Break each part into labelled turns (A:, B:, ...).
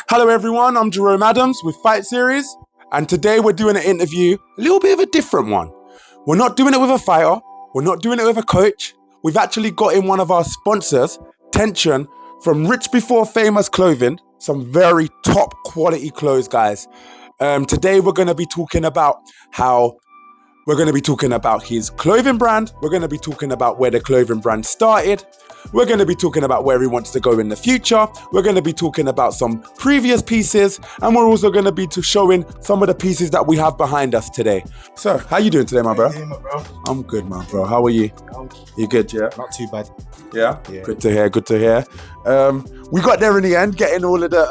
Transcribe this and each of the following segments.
A: Hello everyone, I'm Jerome Adams with Fight Series, and today we're doing an interview, a little bit of a different one. We're not doing it with a fighter, we're not doing it with a coach. We've actually got in one of our sponsors, Tension, from Rich Before Famous Clothing, some very top quality clothes, guys. Today we're going to be talking about his clothing brand. We're going to be talking about where the clothing brand started. We're going to be talking about where he wants to go in the future. We're going to be talking about some previous pieces, and we're also going to be showing some of the pieces that we have behind us today. So, how you doing today, my bro? I'm good, my bro. How are you? You good, yeah?
B: Not too bad.
A: Yeah? Good to hear. We got there in the end, getting all of the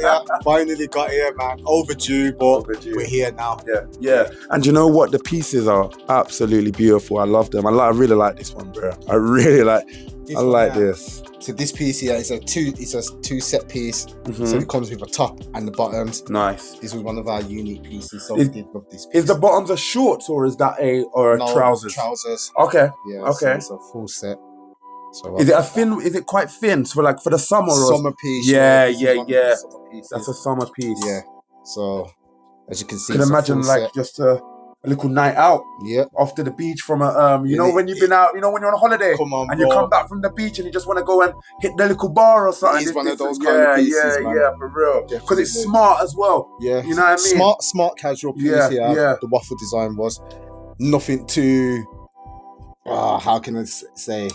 B: Yeah, finally got here, man. Overdue, but we're here now.
A: Yeah. And you know what? The pieces are absolutely beautiful. I love them. I really like this one, bro. I like this.
B: So this piece here is a two set piece.
A: Mm-hmm.
B: So it comes with a top and the bottoms.
A: Nice.
B: This was one of our unique pieces. So we did love this piece.
A: Is the bottoms a shorts or is that a trousers?
B: Trousers.
A: Okay.
B: Yeah.
A: Okay.
B: So it's a full set. So
A: is it a thin? Is it quite thin? So for the summer or
B: summer piece?
A: Yeah.
B: Summer pieces.
A: That's a summer piece.
B: Yeah. So as you can see,
A: Can imagine like set. Just a little night out.
B: Yeah.
A: After the beach from when you've been out, when you're on a holiday.
B: Come on,
A: and you come back from the beach and you just want to go and hit the little bar or something.
B: It's one of those kind of pieces, man.
A: Yeah, for real. Because it's smart as well.
B: Yeah.
A: You know what I mean?
B: Smart casual piece here.
A: Yeah.
B: The waffle design was nothing too, how can I say,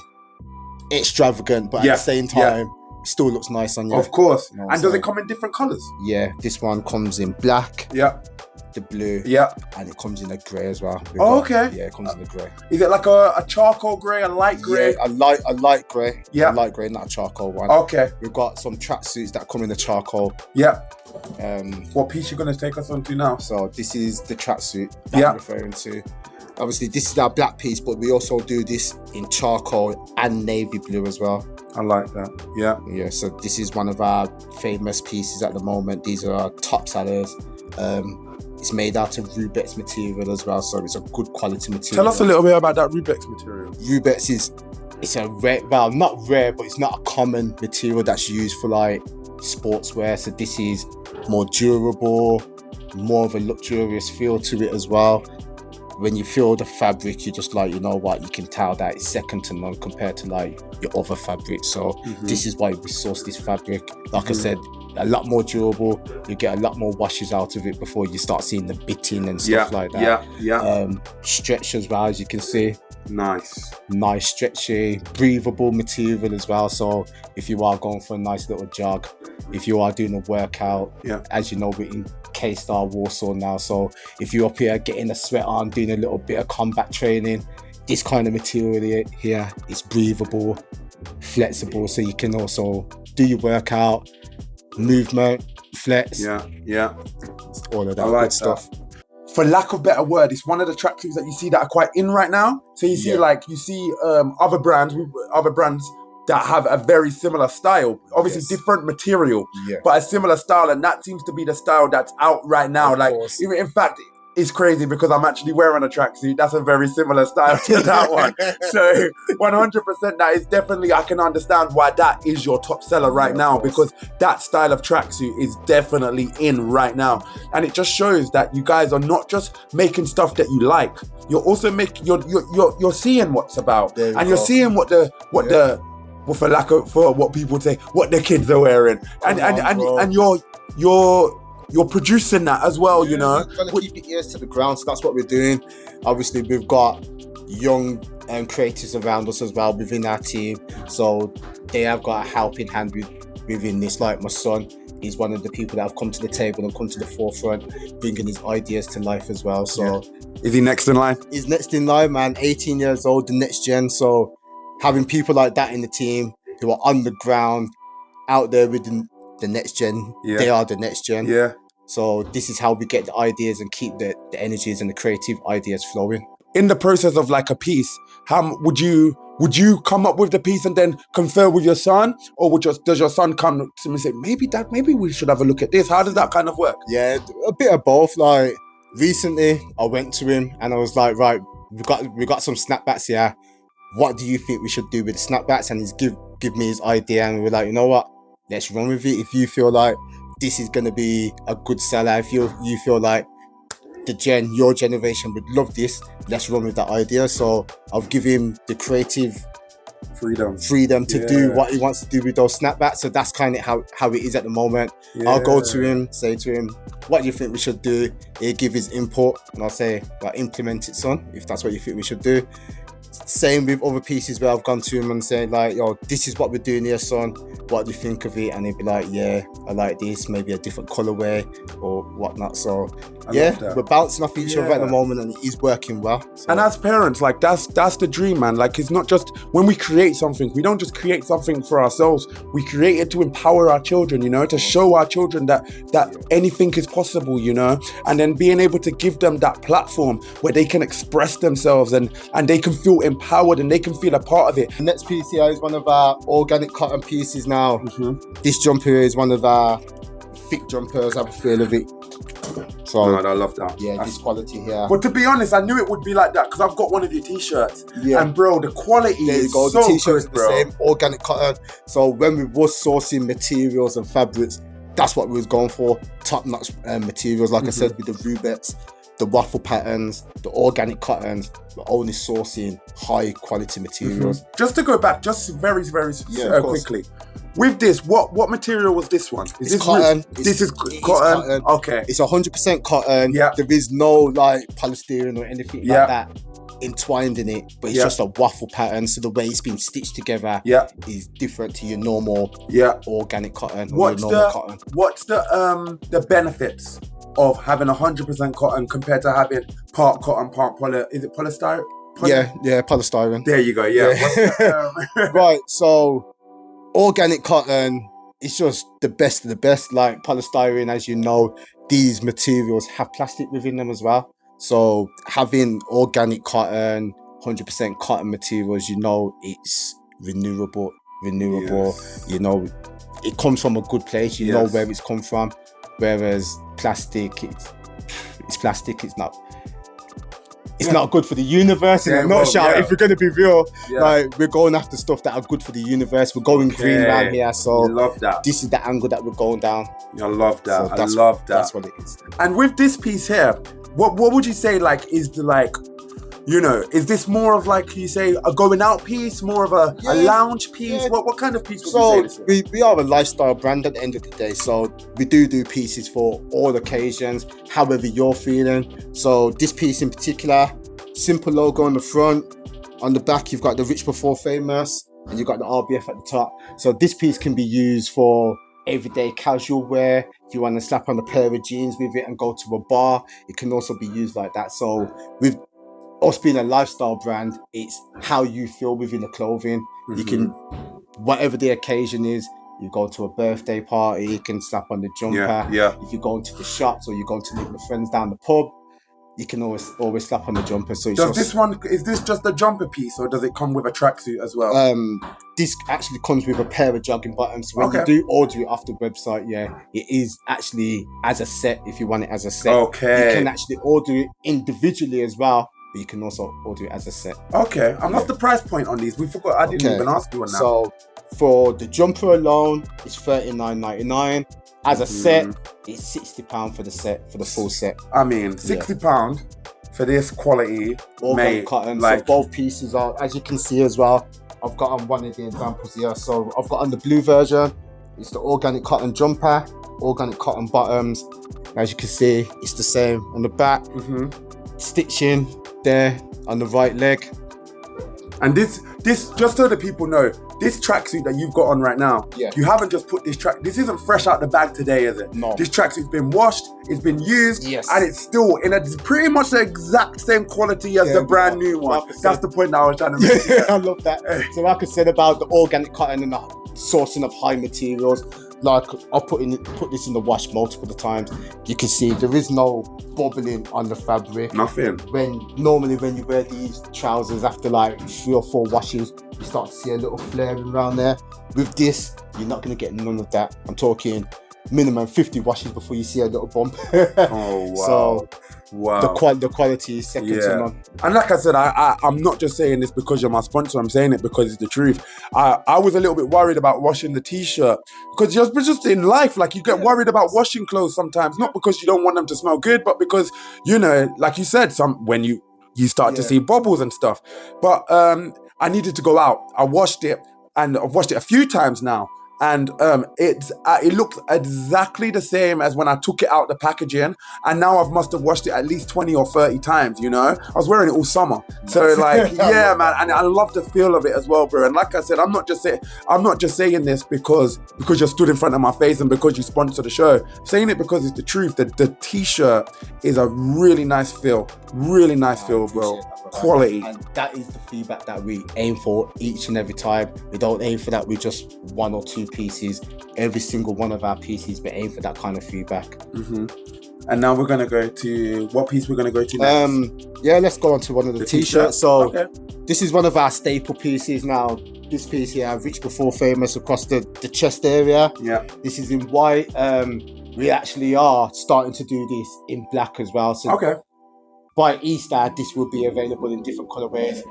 B: extravagant, but at the same time, it still looks nice on you.
A: Of course.
B: You know,
A: and does it come in different colours?
B: Yeah. This one comes in black.
A: Yeah.
B: The blue, and it comes in a grey as well.
A: Okay.
B: Yeah, it comes in a grey.
A: Is it like a charcoal grey, a light grey?
B: Yeah, a light grey.
A: Yeah,
B: a light grey, not a charcoal one.
A: Okay.
B: We've got some tracksuits that come in the charcoal.
A: Yeah. What piece you gonna take us on to now?
B: So this is the tracksuit that I'm referring to. Obviously, this is our black piece, but we also do this in charcoal and navy blue as well.
A: I like that. Yeah.
B: Yeah. So this is one of our famous pieces at the moment. These are our top sellers. It's made out of Rubex material as well, so it's a good quality material.
A: Tell us a little bit about that Rubex material.
B: Rubex it's a rare, well, not rare, but it's not a common material that's used for like sportswear. So this is more durable, more of a luxurious feel to it as well. When you feel the fabric, you're just like, you know what, you can tell that it's second to none compared to like your other fabric. So this is why we source this fabric. Like I said, a lot more durable. You get a lot more washes out of it before you start seeing the bitting and stuff like that. Stretch as well, as you can see. Nice stretchy, breathable material as well. So if you are going for a nice little jog, if you are doing a workout, as you know, we're in K-Star Warsaw now. So if you're up here getting a sweat on, doing a little bit of combat training, this kind of material here is breathable, flexible, so you can also do your workout, movement, flex.
A: Yeah.
B: All of that good stuff.
A: For lack of better word, it's one of the tracksuits that you see that are quite in right now. So you see other brands that have a very similar style, obviously different material, but a similar style, and that seems to be the style that's out right now. Even in fact, it's crazy because I'm actually wearing a tracksuit. That's a very similar style to that one. So 100% that is definitely, I can understand why that is your top seller right now, because that style of tracksuit is definitely in right now. And it just shows that you guys are not just making stuff that you like. You're also you're seeing what's about, and you're seeing for what people say, what the kids are wearing, and you're producing that as well, you know.
B: We're trying to keep your ears to the ground, so that's what we're doing. Obviously, we've got young creatives around us as well within our team, so they have got a helping hand within this. Like my son, he's one of the people that have come to the table and come to the forefront, bringing his ideas to life as well. So,
A: is he next in line?
B: He's next in line, man. 18 years old, the next gen. So, having people like that in the team who are on the ground, out there with the next gen, they are the next gen.
A: Yeah.
B: So this is how we get the ideas and keep the energies and the creative ideas flowing.
A: In the process of like a piece, how would you come up with the piece and then confer with your son, or does your son come to me and say, maybe Dad, maybe we should have a look at this? How does that kind of work?
B: Yeah, a bit of both. Like recently, I went to him and I was like, right, we got some snapbacks here. What do you think we should do with the snapbacks? And he's give me his idea, and we were like, you know what? let's run with it. If you feel like this is going to be a good seller, if you feel like your generation would love this, let's run with that idea. So I'll give him the creative freedom to do what he wants to do with those snapbacks. So that's kind of how it is at the moment. I'll go to him, say to him, what do you think we should do? He'll give his input, and I'll say, well, implement it, son, if that's what you think we should do. Same with other pieces where I've gone to him and said, like, yo, this is what we're doing here, son. What do you think of it? And he'd be like, yeah, I like this, maybe a different colorway or whatnot. So we're bouncing off each other at the moment, and it is working well. So.
A: And as parents, like that's the dream, man. Like, it's not just when we create something, we don't just create something for ourselves. We create it to empower our children, you know, to show our children that anything is possible, you know, and then being able to give them that platform where they can express themselves and they can feel empowered and they can feel a part of it.
B: The next piece here is one of our organic cotton pieces now. This jumper is one of our thick jumpers. I have a feel of it. So
A: I love that.
B: Yeah, this quality here.
A: But to be honest, I knew it would be like that because I've got one of your t-shirts. Yeah. And bro, the quality is so
B: the t-shirt is
A: good,
B: the same, organic cotton. So when we was sourcing materials and fabrics, that's what we was going for. Top-notch materials, like I said, with the rubex, the waffle patterns, the organic cottons. We're only sourcing high quality materials.
A: Just to go back, just very quickly. With this, what material was this one?
B: It's cotton.
A: This is cotton. Okay.
B: It's 100% cotton.
A: Yeah.
B: There is no like polystyrene or anything like that entwined in it, but it's just a waffle pattern. So the way it's been stitched together is different to your normal organic cotton.
A: What's the benefits of having 100% cotton compared to having part cotton, part poly? Is it polystyrene?
B: Yeah, polystyrene.
A: There you go. Yeah.
B: Right. So organic cotton is just the best of the best. Like polystyrene, as you know, these materials have plastic within them as well. So having organic cotton, 100% cotton materials, you know, it's renewable. Yes. You know, it comes from a good place. You know where it's come from. Whereas plastic, it's plastic. It's not. It's not good for the universe. In a nutshell, if we're going to be real, like we're going after stuff that are good for the universe. We're going green around here, so
A: love that.
B: This is the angle that we're going down.
A: I love that.
B: So
A: I love that.
B: That's what it is.
A: And with this piece here, what would you say like is the like, you know, is this more of like you say a going out piece, more of a lounge piece? What kind of piece would you say this is?
B: We are a lifestyle brand at the end of the day, so we do pieces for all occasions, however you're feeling. So this piece in particular, simple logo on the front, on the back you've got the Rich Before Famous, and you've got the RBF at the top. So this piece can be used for everyday casual wear. If you want to slap on a pair of jeans with it and go to a bar, it can also be used like that. So with us being a lifestyle brand, it's how you feel within the clothing. You can, whatever the occasion is, you go to a birthday party, you can slap on the jumper. If you go into the shops or you go to meet your friends down the pub, you can always slap on the jumper. So
A: is this just a jumper piece, or does it come with a tracksuit as well?
B: This actually comes with a pair of jogging bottoms. So when you do order it off the website, it is actually as a set. If you want it as a set, you can actually order it individually as well, but you can also order it as a set.
A: Okay, and what's the price point on these? We forgot. I didn't even ask you on that.
B: So for the jumper alone, it's $39.99. As a set, it's £60 for the set, for the full set.
A: I mean, £60 for this quality,
B: organic cotton. Like, so both pieces are, as you can see as well. I've got on one of the examples here. So I've got on the blue version, it's the organic cotton jumper, organic cotton bottoms. As you can see, it's the same on the back. Stitching there on the right leg.
A: And this just so that people know, this tracksuit that you've got on right now, you haven't just put this isn't fresh out the bag today, is it?
B: No.
A: This tracksuit's been washed, it's been used, and it's still in pretty much the exact same quality as the brand new one. That's the point that I was trying to make.
B: I love that. So like I said about the organic cotton and the sourcing of high materials, like I'll put this in the wash multiple times. You can see there is no bubbling on the fabric.
A: Nothing.
B: Normally when you wear these trousers after like 3 or 4 washes, you start to see a little flaring around there. With this, you're not going to get none of that. I'm talking minimum 50 washes before you see a little bump.
A: Oh, wow.
B: So
A: wow.
B: the quality is second to none.
A: And like I said, I'm not just saying this because you're my sponsor. I'm saying it because it's the truth. I was a little bit worried about washing the t-shirt because just in life, like you get worried about washing clothes sometimes, not because you don't want them to smell good, but because, you know, like you said, when you start to see bubbles and stuff. But I needed to go out. I washed it, and I've washed it a few times now. And it looks exactly the same as when I took it out the packaging, and now I've must have washed it at least 20 or 30 times, you know? I was wearing it all summer. So like, yeah, man, and I love the feel of it as well, bro. And like I said, I'm not just saying this because you're stood in front of my face and because you sponsor the show. I'm saying it because it's the truth. The t-shirt is a really nice feel. Really nice feel, bro. Quality.
B: And that is the feedback that we aim for each and every time. We don't aim for that with just one or two pieces. Every single one of our pieces, we aim for that kind of feedback.
A: And now we're gonna go to what piece we're gonna go to next?
B: Let's go on to one of the t-shirts. So this is one of our staple pieces now. This piece here, Rich Before Famous, across the chest area.
A: Yeah.
B: This is in white. We actually are starting to do this in black as well. So by Easter, this will be available in different colorways.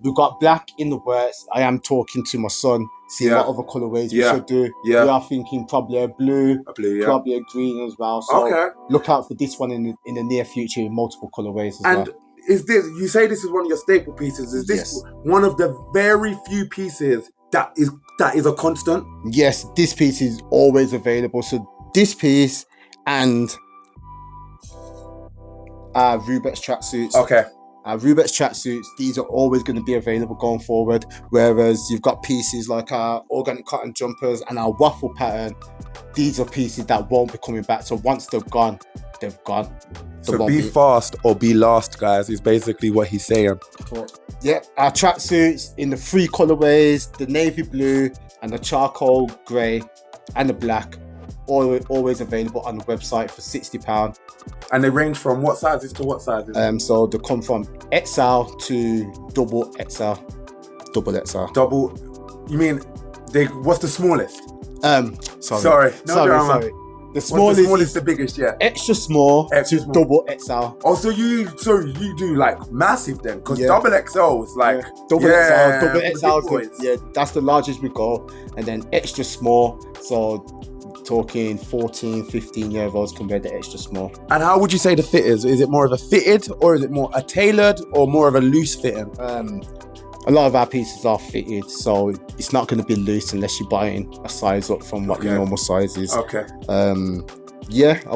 B: We've got black in the works. I am talking to my son, seeing what other colorways we should do. We are thinking probably a blue, probably a green as well. So look out for this one in the near future in multiple colorways as well.
A: Is this, you say this is one of your staple pieces, is this one of the very few pieces that is a constant?
B: Yes, this piece is always available. So this piece and Rubek's tracksuits. Rubek's tracksuits, these are always going to be available going forward. Whereas you've got pieces like our organic cotton jumpers and our waffle pattern. These are pieces that won't be coming back. So once they've gone, they've gone.
A: So be fast or be last, guys, is basically what he's saying.
B: Yeah, our tracksuits in the three colorways, the navy blue and the charcoal grey and the black. Always available on the website for £60.
A: And they range from what sizes to what sizes?
B: So they come from XL to double XL.
A: You mean what's the smallest?
B: Sorry.
A: Sorry.
B: The smallest
A: the biggest,
B: extra small to double XL.
A: Oh, so you do like massive then? Because double XL is like
B: double XL, that's the largest we go, and then extra small. So talking 14, 15-year-olds can wear the extra small.
A: And how would you say the fit is? Is it more of a fitted, or is it more a tailored, or more of a loose fitting?
B: A lot of our pieces are fitted, so it's not going to be loose unless you're buying a size up from what your normal size is. I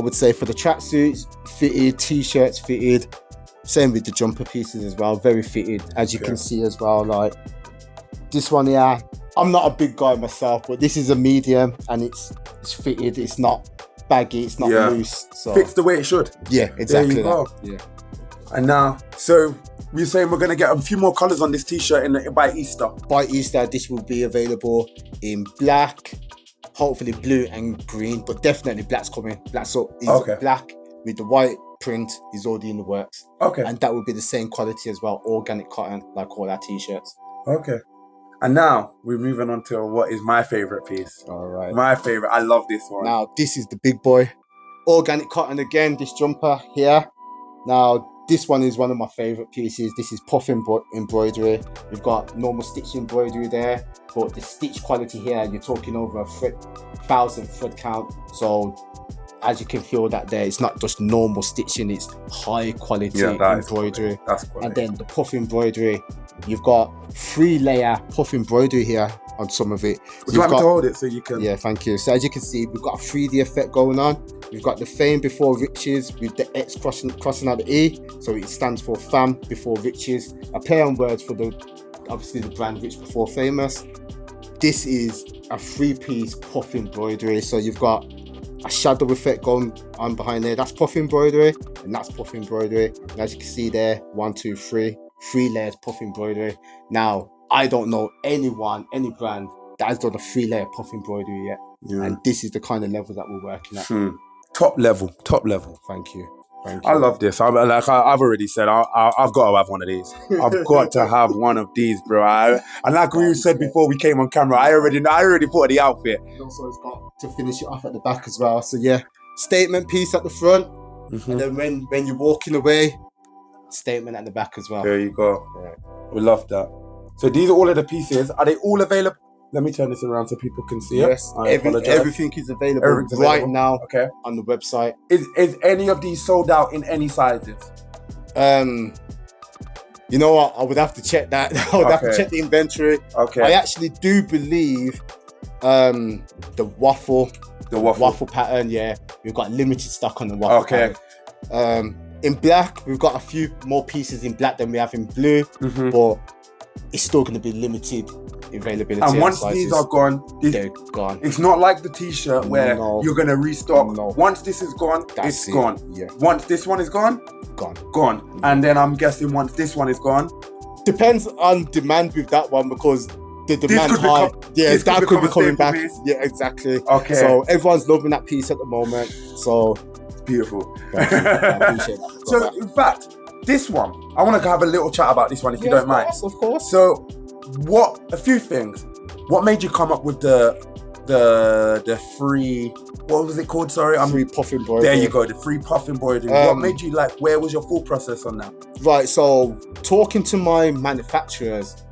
B: would say for the tracksuits, fitted, t-shirts fitted. Same with the jumper pieces as well, very fitted, as you can see as well. Like this one here, I'm not a big guy myself, but this is a medium and it's fitted. It's not baggy, it's not loose. So
A: fits the way it should.
B: Yeah, exactly.
A: There you go.
B: Yeah.
A: And now, so we're saying we're going to get a few more colours on this t-shirt by Easter.
B: By Easter, this will be available in black, hopefully blue and green, but definitely black's coming. Black with the white print is already in the works. And that will be the same quality as well, organic cotton, like all our t-shirts.
A: And now we're moving on to what is my favourite piece.
B: All right.
A: My favourite. I love this one.
B: Now, this is the big boy. Organic cotton again, this jumper here. Now, this one is one of my favourite pieces. This is puff embroidery. We've got normal stitch embroidery there, but the stitch quality here, you're talking over 1,000 thread count. So as you can feel that there, it's not just normal stitching, it's high quality embroidery.
A: That's quality.
B: And then the puff embroidery, you've got 3-layer puff embroidery here on some of it.
A: Would you like me to hold it so you can?
B: Yeah, thank you. So as you can see, we've got a 3D effect going on. We've got the fame before riches with the X crossing out the E, so it stands for fam before riches. A play on words for obviously the brand Rich Before Famous. This is a 3-piece puff embroidery, so you've got a shadow effect going on behind there. That's puff embroidery, and that's puff embroidery. And as you can see there, 1, 2, 3 layers puff embroidery. Now, I don't know any brand that has done a 3-layer puff embroidery yet. And this is the kind of level that we're working at.
A: Top level.
B: Thank you.
A: I love this. I've already said, I've got to have one of these. I've got to have one of these, bro. And like we said before we came on camera, I already thought of the outfit.
B: Also, it's got to finish it off at the back as well. So yeah, statement piece at the front, and then when you're walking away, statement at the back as well.
A: There you go.
B: Yeah.
A: We love that. So these are all of the pieces. Are they all available? Let me turn this around so people can see it.
B: Yes, everything is available right now on the website.
A: Is any of these sold out in any sizes?
B: You know what? I would have to check that. I would have to check the inventory.
A: Okay.
B: I actually do believe the waffle pattern. Yeah, we've got limited stock on the waffle pattern. In black, we've got a few more pieces in black than we have in blue, but it's still going to be limited availability.
A: And once these are gone,
B: they're gone.
A: It's not like the t-shirt where you're going to restock.
B: No.
A: Once this is gone, it's gone.
B: Yeah.
A: Once this one is gone, gone. And then I'm guessing once this one is gone,
B: depends on demand with that one, because the demand's high. That could be coming back. Piece. Yeah, exactly.
A: Okay.
B: So everyone's loving that piece at the moment. So
A: it's beautiful.
B: Thank you. I appreciate that.
A: So in fact, this one, I want to have a little chat about this one if you don't mind.
B: Of course.
A: So a few things. What made you come up with the free, what was it called? Sorry,
B: free puff embroidery.
A: There you go, the free puff embroidery. What made you where was your full process on that?
B: Right, so talking to my manufacturers,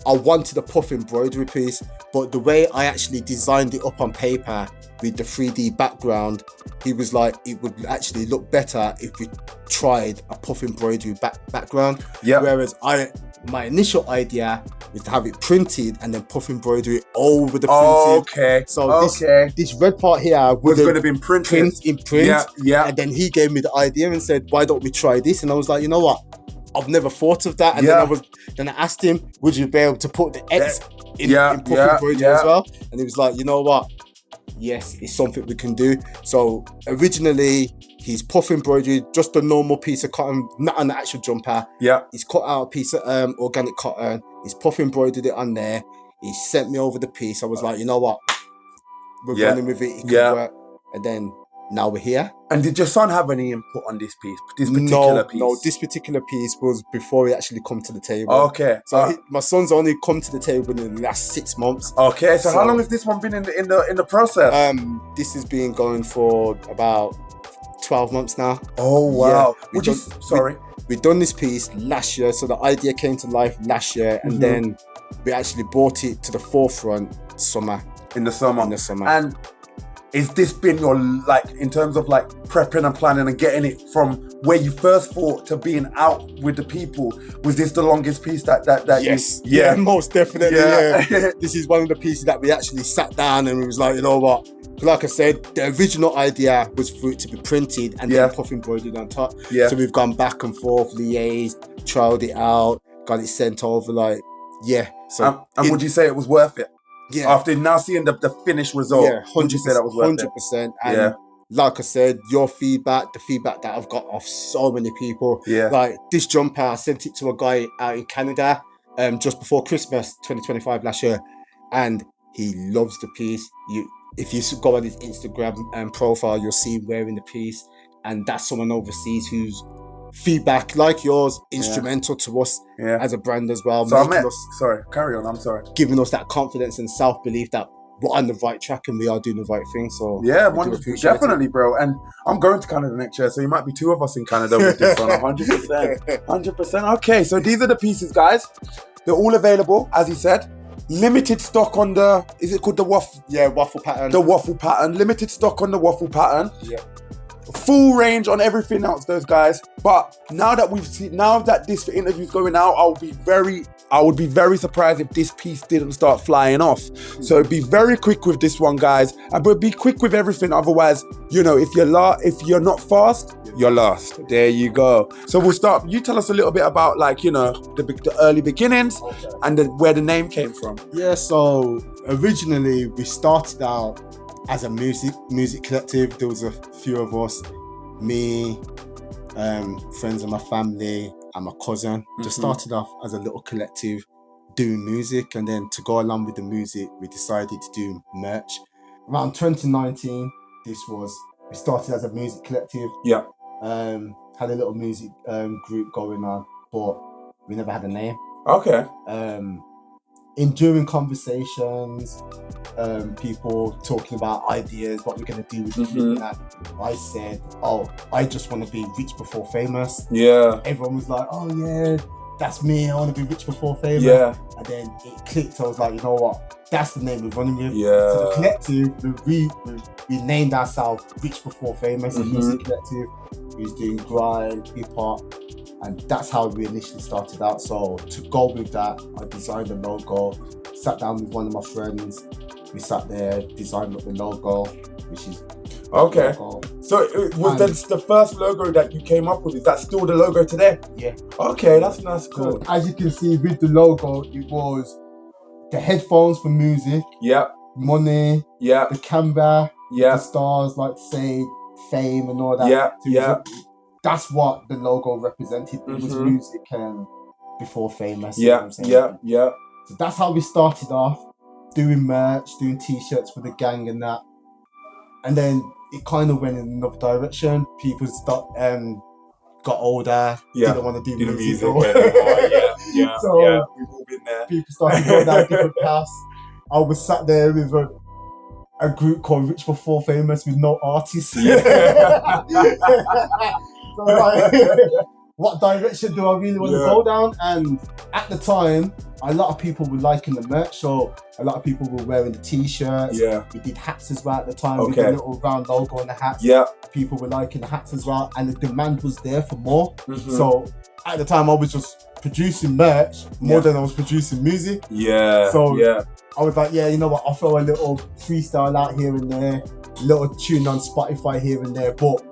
B: I wanted a puff embroidery piece, but the way I actually designed it up on paper with the 3D background, he was like, it would actually look better if we tried a puff embroidery background.
A: Yeah.
B: Whereas my initial idea was to have it printed and then puff embroidery over the printed.
A: Okay.
B: So this red part here
A: was going to be printed
B: in print.
A: Yeah.
B: And then he gave me the idea and said, why don't we try this? And I was like, you know what? I've never thought of that. And then I asked him, would you be able to put the X in puff embroidery as well? And he was like, you know what? Yes, it's something we can do. So originally, he's puff embroidery, just a normal piece of cotton, not an actual jumper.
A: Yeah.
B: He's cut out a piece of organic cotton. He's puff embroidered it on there. He sent me over the piece. I was like, you know what? We're running with it. It can work. And then now we're here. And
A: did your son have any input on this piece? This particular piece?
B: No, this particular piece was before he actually come to the table.
A: Okay.
B: So my son's only come to the table in the last 6 months.
A: Okay. So how long has this one been in the process?
B: This has been going for about 12 months now.
A: Oh wow.
B: Yeah, we've done this piece last year, so the idea came to life last year, and then we actually brought it to the forefront
A: in the summer. And is this been your, in terms of prepping and planning and getting it from where you first thought to being out with the people? Was this the longest piece that
B: Yes. Yeah, most definitely. Yeah. This is one of the pieces that we actually sat down and we was like, you know what? Like I said, the original idea was for it to be printed and then puff embroidered on top. Yeah. So we've gone back and forth, liaised, trialed it out, got it sent over. So
A: and would you say it was worth it?
B: Yeah.
A: After now seeing the finished result, 100%. That was worth
B: 100%. And like I said, your feedback, the feedback that I've got off so many people. Yeah. Like this jumper, I sent it to a guy out in Canada just before Christmas 2025 last year, and he loves the piece. If you go on his Instagram profile, you'll see him wearing the piece, and that's someone overseas who's feedback like yours instrumental to us as a brand as well.
A: So carry on. I'm sorry.
B: Giving us that confidence and self-belief that we're on the right track and we are doing the right thing. So
A: definitely, bro. And I'm going to Canada next year, so you might be two of us in Canada with this one. 100%. 100%. Okay, so these are the pieces, guys. They're all available, as he said. Limited stock on is it called the waffle?
B: Yeah, waffle pattern.
A: The waffle pattern. Limited stock on the waffle pattern.
B: Yeah.
A: Full range on everything else, those guys. But now that this interview's going out, I would be very surprised if this piece didn't start flying off. So be very quick with this one, guys. But be quick with everything. Otherwise, if you're not fast, you're lost. There you go. So we'll start. You tell us a little bit about the early beginnings and where the name came from.
B: Yeah. So originally we started out as a music collective. There was a few of us, me, friends of my family and my cousin. Just started off as a little collective doing music, and then to go along with the music, we decided to do merch. Around 2019, we started as a music collective.
A: Yeah.
B: Had a little music group going on, but we never had a name.
A: Okay.
B: during conversations, people talking about ideas, what we're gonna do with that. I said, "Oh, I just want to be rich before famous."
A: Yeah.
B: Everyone was like, "Oh yeah, that's me. I want to be rich before famous."
A: Yeah.
B: And then it clicked. I was like, you know what? That's the name we're running with.
A: Yeah.
B: So the collective, we named ourselves Rich Before Famous, a music collective. We was doing grind, hip hop, and that's how we initially started out. So to go with that, I designed a logo. Sat down with one of my friends. We sat there, designed up the logo, which is
A: okay. So it was the first logo that you came up with. Is that still the logo today?
B: Yeah.
A: Okay, that's cool.
B: So as you can see with the logo, it was the headphones for music.
A: Yeah.
B: Money.
A: Yeah.
B: The camera.
A: Yeah.
B: The stars, like say fame and all that.
A: Yeah.
B: So
A: yeah.
B: That's what the logo represented. It was music and before famous.
A: Yeah.
B: You know what I'm saying?
A: Yeah. Yeah.
B: So that's how we started off, doing merch, doing t-shirts for the gang and that. And then it kind of went in another direction. People got older, didn't want to do music.
A: Yeah.
B: So
A: we've all been there.
B: People started going down different paths. I was sat there with a group called Rich Before Famous with no artists. So like, what direction do I really want to go down? And at the time, a lot of people were liking the merch, so a lot of people were wearing the t-shirts.
A: Yeah.
B: We did hats as well at the time with the little round logo on the hats.
A: Yeah.
B: People were liking the hats as well, and the demand was there for more. So at the time, I was just producing merch more than I was producing music.
A: Yeah.
B: So I was like, you know what? I'll throw a little freestyle out here and there, a little tune on Spotify here and there, but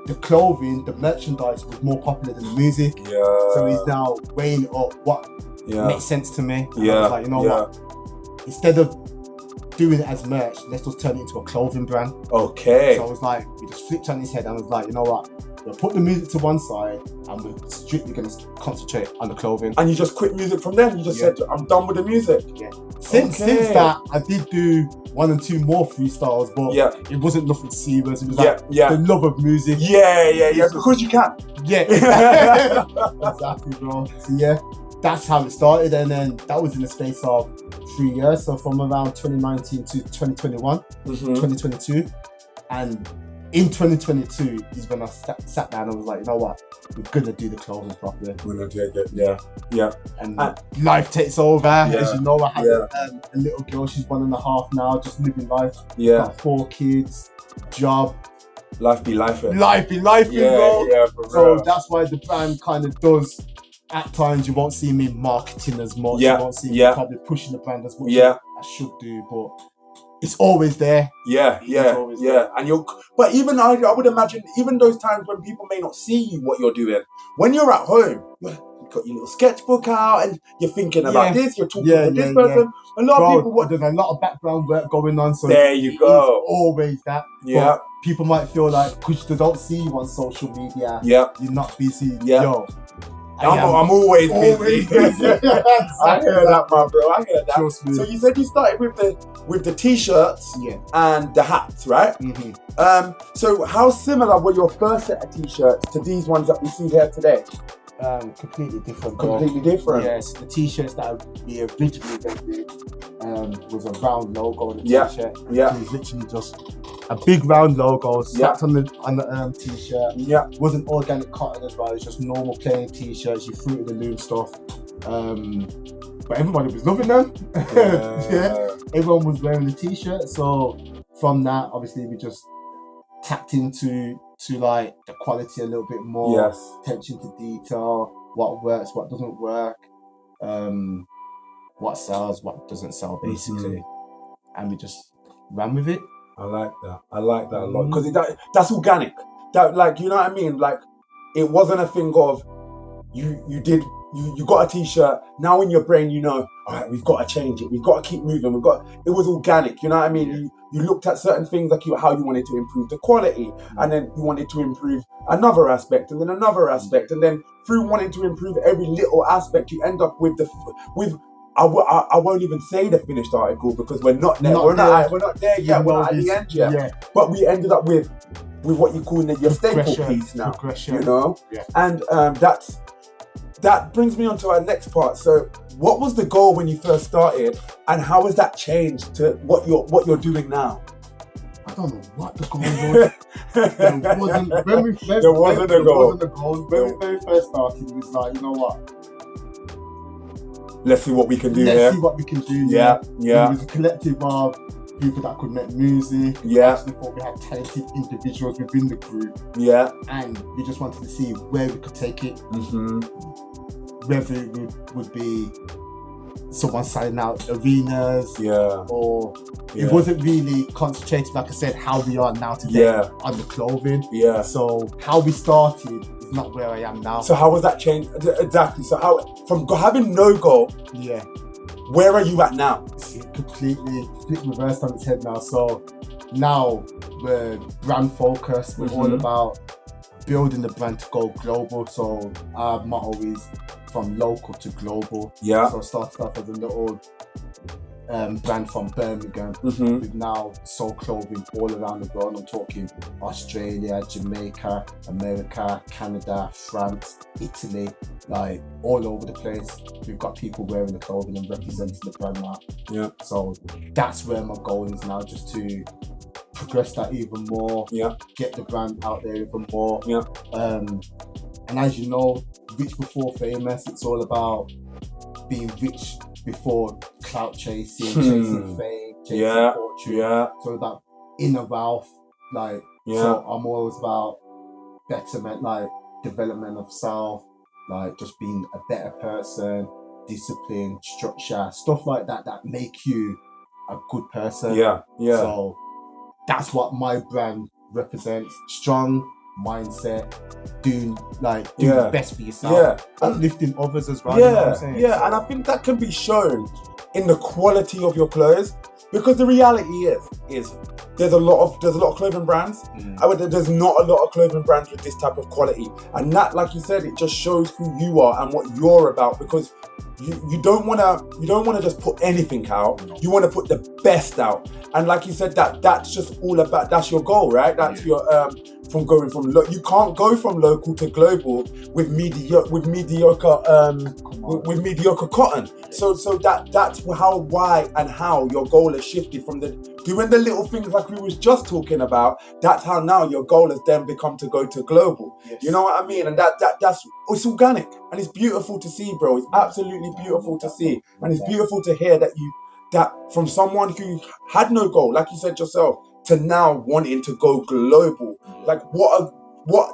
B: the clothing, the merchandise was more popular than the music.
A: Yeah.
B: So he's now weighing up what makes sense to me. And I was like, you know what? Instead of doing it as merch, let's just turn it into a clothing brand.
A: Okay.
B: So I was like, we just flipped on his head and I was like, you know what? We'll put the music to one side and we're strictly going to concentrate on the clothing.
A: And you just quit music from then? You just said, I'm done with the music?
B: Yeah. Since that, I did do 1 and 2 more freestyles, but it wasn't nothing serious. It was like the love of music.
A: Yeah, because you can.
B: Yeah. Exactly, bro. So that's how it started, and then that was in the space of 3 years. So from around 2019 to 2021, 2022, and in 2022 is when I sat down and was like, you know what, we're gonna do the clothing properly.
A: We're gonna take it, yeah.
B: And life takes over. As you know, I have a little girl. She's 1.5 now, just living life. Got 4 kids, job.
A: Life be life.
B: Life be life, bro.
A: Yeah, for real.
B: So that's why the brand kind of does. At times, you won't see me marketing as much. You won't see me probably pushing the brand as much as I should do, but it's always there.
A: Yeah. And but even I would imagine, even those times when people may not see what you're doing, when you're at home, you've got your little sketchbook out and you're thinking about this, you're talking to this person. A lot of people,
B: there's a lot of background work going on. So
A: there you go.
B: Always that.
A: Yeah.
B: But people might feel like, because they don't see you on social media, you're not busy.
A: Yeah. I'm always busy. I hear that, my bro. I hear that.
B: Trust me.
A: So you said you started with the t-shirts and the hats, right? So how similar were your first set of t-shirts to these ones that we see here today?
B: Completely different.
A: Completely different.
B: Yes, the t-shirts that we originally did was a round logo on the t-shirt.
A: Yeah.
B: It was literally just a big round logo slapped on the t-shirt.
A: Yeah.
B: It wasn't organic cotton as well. It's just normal plain t-shirts. You Fruit of the Loom stuff. But everybody was loving them. Everyone was wearing the t-shirt. So from that, obviously, we just tapped into like the quality a little bit more. Attention to detail. What works, what doesn't work. What sells, what doesn't sell, basically. And we just ran with it.
A: I like that a lot because that's organic. That, like, you know what I mean? Like, it wasn't a thing of you got a t-shirt, now in your brain you know, all right, we've got to change it, we've got to keep moving, it was organic, you know what I mean? You looked at certain things, like how you wanted to improve the quality, and then you wanted to improve another aspect, and then another aspect, and then through wanting to improve every little aspect, you end up with I won't even say the finished article because we're not there. We're not there yet. We're not at the end yet. Yeah. But we ended up with what you call your staple piece now. You know, and that brings me on to our next part. So what was the goal when you first started, and how has that changed to what you're doing now?
B: I don't know what the goal was. There wasn't a goal. When we very first started, it was like, you know what?
A: Let's see what we can do.
B: Let's see what we can do.
A: Yeah.
B: It was a collective of people that could make music.
A: Yeah.
B: We actually thought we had talented individuals within the group.
A: Yeah.
B: And we just wanted to see where we could take it.
A: Mm-hmm.
B: Whether it would be someone selling out arenas, or it wasn't really concentrated, like I said, how we are now today on the clothing.
A: Yeah.
B: So how we started is not where I am now.
A: So how was that change? Exactly. So how, from having no goal, where are you at now?
B: It's completely flipped reversed on its head now. So now we're brand focused. We're all about building the brand to go global. So our motto is from local to global.
A: Yeah.
B: So I started off as a little brand from Birmingham. We've now sold clothing all around the world. I'm talking Australia, Jamaica, America, Canada, France, Italy, like all over the place. We've got people wearing the clothing and representing the brand now.
A: Yeah.
B: So that's where my goal is now, just to progress that even more.
A: Yeah.
B: Get the brand out there even more.
A: Yeah.
B: And as you know, rich before famous. It's all about being rich before clout chasing, chasing fame, chasing fortune.
A: Yeah.
B: So about inner wealth, like so I'm always about betterment, like development of self, like just being a better person, discipline, structure, stuff like that make you a good person.
A: Yeah.
B: So that's what my brand represents. Strong mindset, do the best for yourself, uplifting others as well. You know what I'm saying?
A: And I think that can be shown in the quality of your clothes, because the reality is there's a lot of clothing brands. There's not a lot of clothing brands with this type of quality, and that, like you said, it just shows who you are and what you're about, because you don't want to just put anything out. You want to put the best out, and like you said, that's just all about, that's your goal, right? That's your from going from you can't go from local to global with mediocre cotton. So that's why your goal has shifted from doing the little things like we was just talking about. That's how now your goal has then become to go to global. You know what I mean? And that's it's organic, and it's beautiful to see, bro. It's absolutely beautiful to see, and it's beautiful to hear that from someone who had no goal, like you said yourself, to now wanting to go global. Like what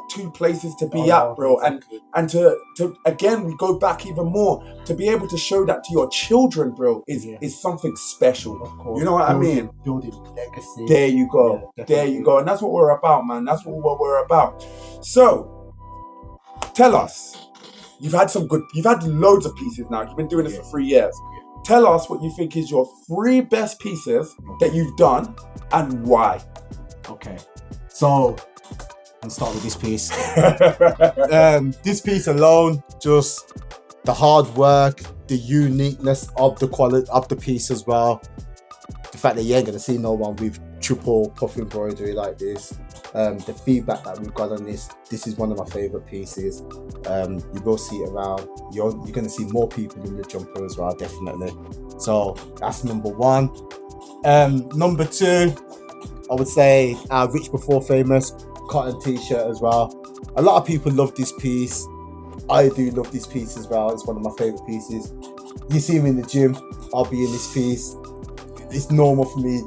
A: two places to be at, bro, and to again, we go back even more, to be able to show that to your children, bro, is something special.
B: Of course.
A: You know what I mean?
B: Building legacy.
A: There you go. There you go. And that's what we're about, man. That's what we're about. So tell us, you've had loads of pieces now. You've been doing this for 3 years. Tell us what you think is your 3 best pieces that you've done and why.
B: Okay. So let's start with this piece. This piece alone, just the hard work, the uniqueness of the quality of the piece as well. The fact that you ain't gonna see no one with triple puff embroidery like this. The feedback that we've got on this is one of my favorite pieces. You will see it around. You're gonna see more people in the jumper as well, definitely. So that's number 1. Number 2, I would say our Rich Before Famous cotton t-shirt as well. A lot of people love this piece. I do love this piece as well. It's one of my favorite pieces. You see me in the gym, I'll be in this piece. It's normal for me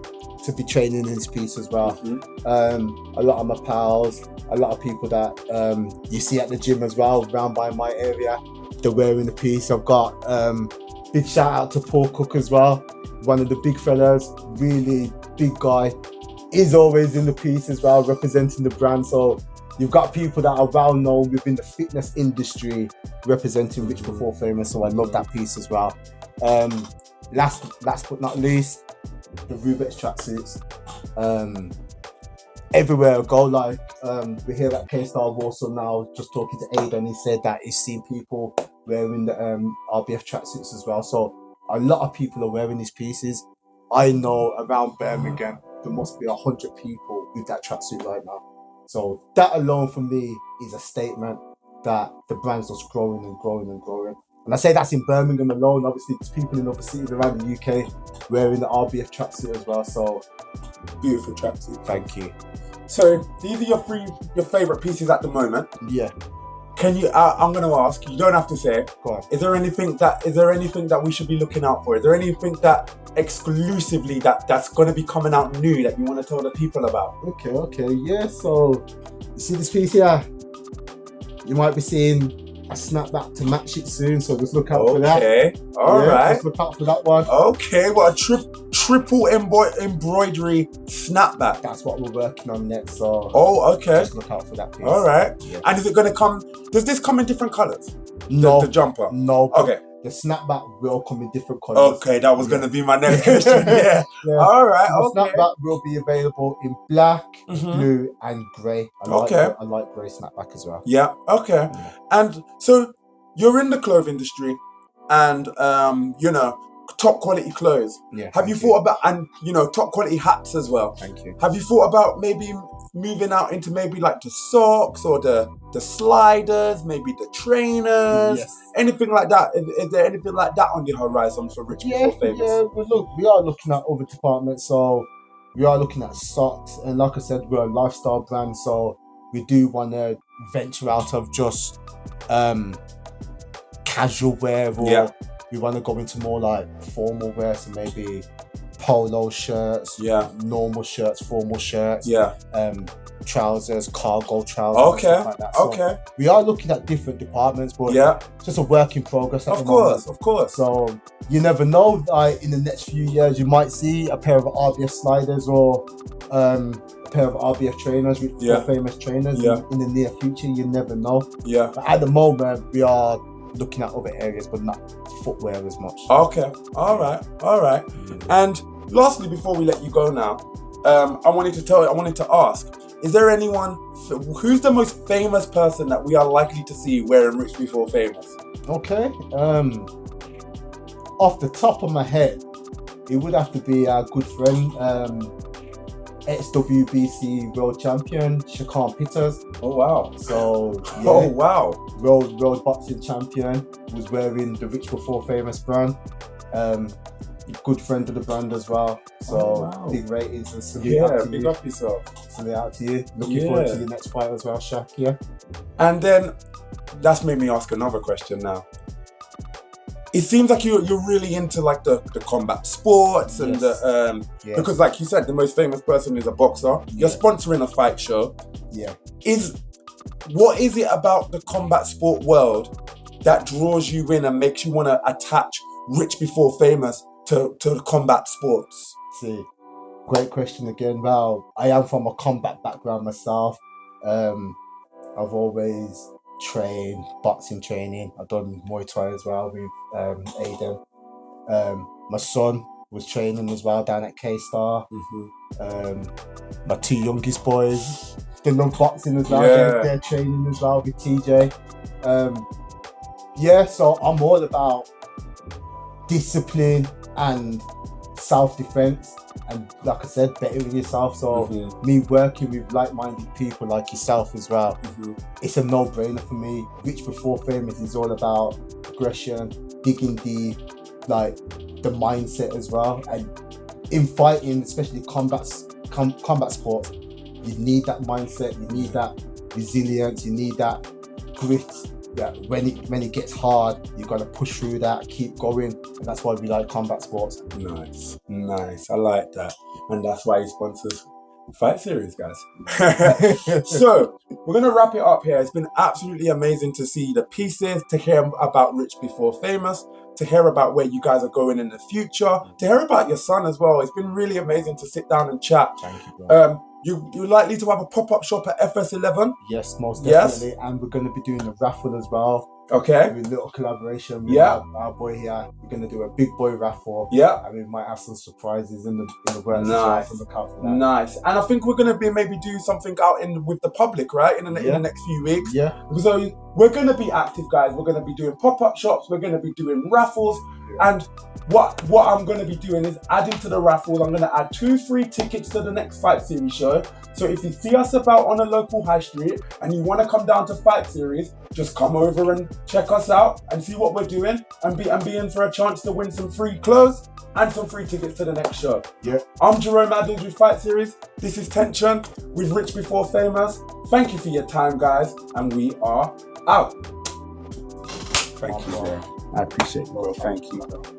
B: to be training in this piece as well. A lot of my pals, a lot of people that you see at the gym as well, around by my area, they're wearing the piece. I've got big shout out to Paul Cook as well, one of the big fellas, really big guy. Is always in the piece as well, representing the brand. So you've got people that are well known within the fitness industry representing Rich Before Famous. So I love that piece as well. Last but not least, the Rubex tracksuits. Everywhere I go, like we're here at K-Star Warsaw now, just talking to Aidan, he said that he's seen people wearing the RBF tracksuits as well. So a lot of people are wearing these pieces. I know around Birmingham there must be 100 people with that tracksuit right now. So that alone for me is a statement that the brand's just growing and growing and growing. And I say that's in Birmingham alone. Obviously, there's people in other cities around the UK wearing the RBF tracksuit as well. So
A: Beautiful tracksuit.
B: thank you.
A: So these are your favorite pieces at the moment.
B: Yeah.
A: Can you? I'm going to ask. You don't have to say it.
B: Go on.
A: Is there anything that we should be looking out for? Is there anything that exclusively that's going to be coming out new that you want to tell the people about?
B: Okay. Yeah. So you see this piece here? You might be seeing a snapback to match it soon. So just look out for that.
A: Okay. All right.
B: Just look out for that one.
A: Okay. Well, a triple embroidery snapback.
B: That's what we're working on next. So
A: okay.
B: just look out for that piece.
A: All right.
B: Yeah.
A: And is it going to come? Does this come in different colors?
B: No.
A: The jumper.
B: No.
A: Okay.
B: The snapback will come in different colours.
A: Okay, that was going to be my next question. Yeah. All right.
B: So the
A: Okay.
B: snapback will be available in black,
A: Mhm.
B: blue, and grey. I like grey snapback as well.
A: Yeah. Okay.
B: Yeah.
A: And so you're in the clothing industry, and top quality clothes.
B: Yeah.
A: Have you thought about top quality hats as well?
B: Thank you.
A: Have you thought about maybe moving out into maybe like the socks or the sliders, maybe the trainers,
B: Yes.
A: anything like that? Is there anything like that on your horizon for Rich Before Famous?
B: Yeah. We are looking at other departments. So we are looking at socks, and like I said, we're a lifestyle brand. So we do want to venture out of just casual wear, or we want to go into more like formal wear. So maybe polo shirts, normal shirts, formal shirts, trousers, cargo trousers, and stuff like that. So we are looking at different departments, but it's just a work in progress at the moment.
A: Of course.
B: So you never know, like in the next few years you might see a pair of RBF sliders or a pair of RBF trainers with famous trainers in the near future. You never know. But at the moment we are looking at other areas, but not footwear as much.
A: Okay. All right. And lastly, before we let you go now, I wanted to ask, is there anyone, who's the most famous person that we are likely to see wearing Rich Before Famous?
B: Okay. Off the top of my head, it would have to be our good friend, ex-WBC world champion, Shakan Pitters.
A: Oh, wow.
B: So,
A: Oh, wow.
B: World boxing champion, was wearing the Rich Before Famous brand. Good friend of the brand as well. So, big ratings and salute out to
A: big
B: you.
A: up yourself.
B: Salute out to you. Looking forward to your next fight as well, Shaq. Yeah.
A: And then, that's made me ask another question now. It seems like you're really into like the combat sports and because like you said, the most famous person is a boxer. You're sponsoring a fight show.
B: Yeah.
A: What is it about the combat sport world that draws you in and makes you want to attach Rich Before Famous to combat sports?
B: See, great question again. Well, I am from a combat background myself. I've always trained boxing training. I've done Muay Thai as well with Aiden. My son was training as well down at K-Star. My two youngest boys, they love boxing as well. They're training as well with TJ. So I'm all about discipline and self-defense, and like I said, bettering yourself. So me working with like-minded people like yourself as well, it's a no-brainer for me. Rich Before Famous is all about aggression, digging deep, like the mindset as well. And in fighting, especially combat sports, you need that mindset, you need that resilience, you need that grit. That when it gets hard, you gotta push through that, keep going, and that's why we like combat sports.
A: Nice. I like that, and that's why he sponsors Fight Series, guys. So we're gonna wrap it up here. It's been absolutely amazing to see the pieces, to hear about Rich Before Famous, to hear about where you guys are going in the future, to hear about your son as well. It's been really amazing to sit down and chat.
B: Thank you, bro.
A: You're likely to have a pop-up shop at FS11?
B: Yes, most definitely. And we're going to be doing a raffle as well.
A: Okay.
B: With a little collaboration with our boy here. We're going to do a big boy raffle.
A: Yeah.
B: And we might have some surprises in the works as well, so look out for that.
A: Nice. And I think we're going to be maybe do something out with the public, right? In the next few weeks.
B: Yeah.
A: So we're going to be active, guys. We're going to be doing pop-up shops. We're going to be doing raffles. And what I'm going to be doing is adding to the raffles. I'm going to add 2 free tickets to the next Fight Series show. So if you see us about on a local high street and you want to come down to Fight Series, just come over and check us out and see what we're doing and be in for a chance to win some free clothes and some free tickets to the next show.
B: Yeah.
A: I'm Jerome Adams with Fight Series. This is Tension with Rich Before Famous. Thank you for your time, guys, and we are out. Thank you, bro.
B: I appreciate it, bro.
A: Thank you, bro.